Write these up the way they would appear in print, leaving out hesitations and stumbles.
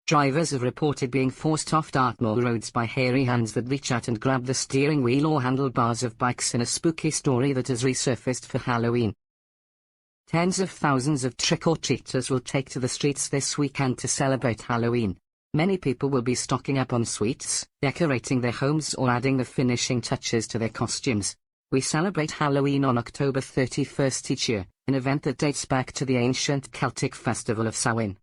Drivers have reported being forced off Dartmoor roads by hairy hands that reach out and grab the steering wheel or handlebars of bikes in a spooky story that has resurfaced for Halloween. Tens of thousands of trick-or-treaters will take to the streets this weekend to celebrate Halloween. Many people will be stocking up on sweets, decorating their homes or adding the finishing touches to their costumes. We celebrate Halloween on October 31st each year, an event that dates back to the ancient Celtic festival of Samhain.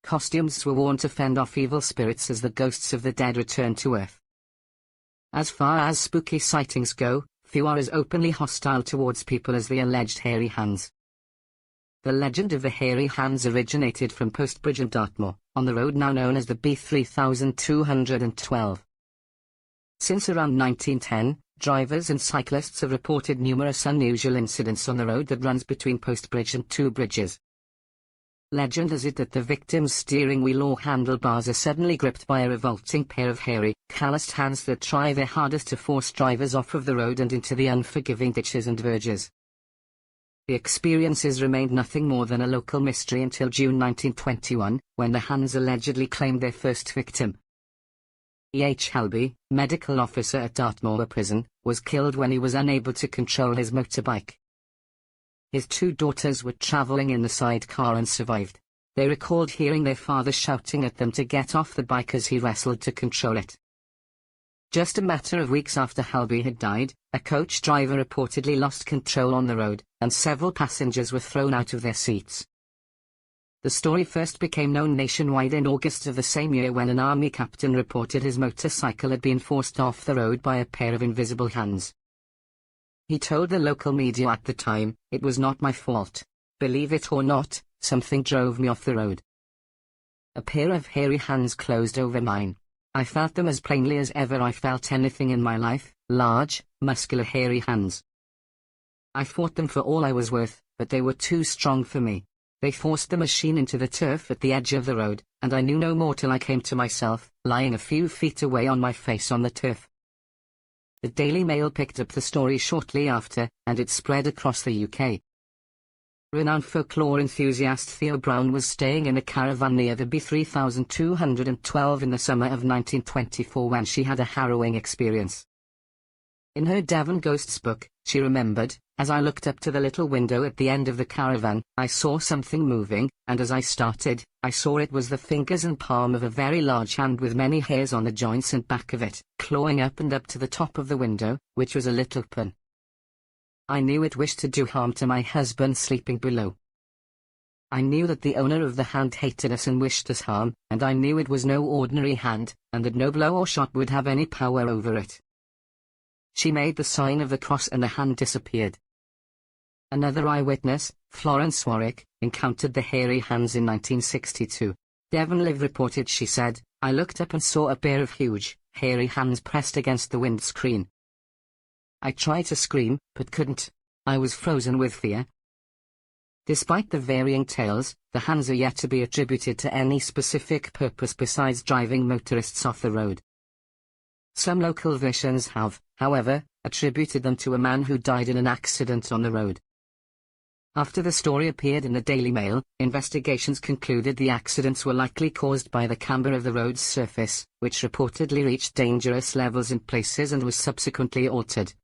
Costumes were worn to fend off evil spirits as the ghosts of the dead return to Earth. As far as spooky sightings go, few are as openly hostile towards people as the alleged hairy hands. The legend of the hairy hands originated from Postbridge in Dartmoor, on the road now known as the B3212. Since around 1910, drivers and cyclists have reported numerous unusual incidents on the road that runs between Postbridge and Two Bridges. Legend has it that the victim's steering wheel or handlebars are suddenly gripped by a revolting pair of hairy, calloused hands that try their hardest to force drivers off of the road and into the unforgiving ditches and verges. The experiences remained nothing more than a local mystery until June 1921, when the hands allegedly claimed their first victim. E.H. Helby, medical officer at Dartmoor Prison, was killed when he was unable to control his motorbike. His two daughters were travelling in the sidecar and survived. They recalled hearing their father shouting at them to get off the bike as he wrestled to control it. Just a matter of weeks after Helby had died, a coach driver reportedly lost control on the road, and several passengers were thrown out of their seats. The story first became known nationwide in August of the same year when an army captain reported his motorcycle had been forced off the road by a pair of invisible hands. He told the local media at the time, "It was not my fault. Believe it or not, something drove me off the road. A pair of hairy hands closed over mine. I felt them as plainly as ever I felt anything in my life, large, muscular hairy hands. I fought them for all I was worth, but they were too strong for me. They forced the machine into the turf at the edge of the road, and I knew no more till I came to myself, lying a few feet away on my face on the turf." The Daily Mail picked up the story shortly after, and it spread across the UK. Renowned folklore enthusiast Theo Brown was staying in a caravan near the B3212 in the summer of 1924 when she had a harrowing experience. In her Devon Ghosts book, she remembered, "As I looked up to the little window at the end of the caravan, I saw something moving, and as I started, I saw it was the fingers and palm of a very large hand with many hairs on the joints and back of it, clawing up and up to the top of the window, which was a little open. I knew it wished to do harm to my husband sleeping below. I knew that the owner of the hand hated us and wished us harm, and I knew it was no ordinary hand, and that no blow or shot would have any power over it." She made the sign of the cross and the hand disappeared. Another eyewitness, Florence Warwick, encountered the hairy hands in 1962. Devon Live reported she said, "I looked up and saw a pair of huge, hairy hands pressed against the windscreen. I tried to scream, but couldn't. I was frozen with fear." Despite the varying tales, the hands are yet to be attributed to any specific purpose besides driving motorists off the road. Some local versions have, however, attributed them to a man who died in an accident on the road. After the story appeared in the Daily Mail, investigations concluded the accidents were likely caused by the camber of the road's surface, which reportedly reached dangerous levels in places and was subsequently altered.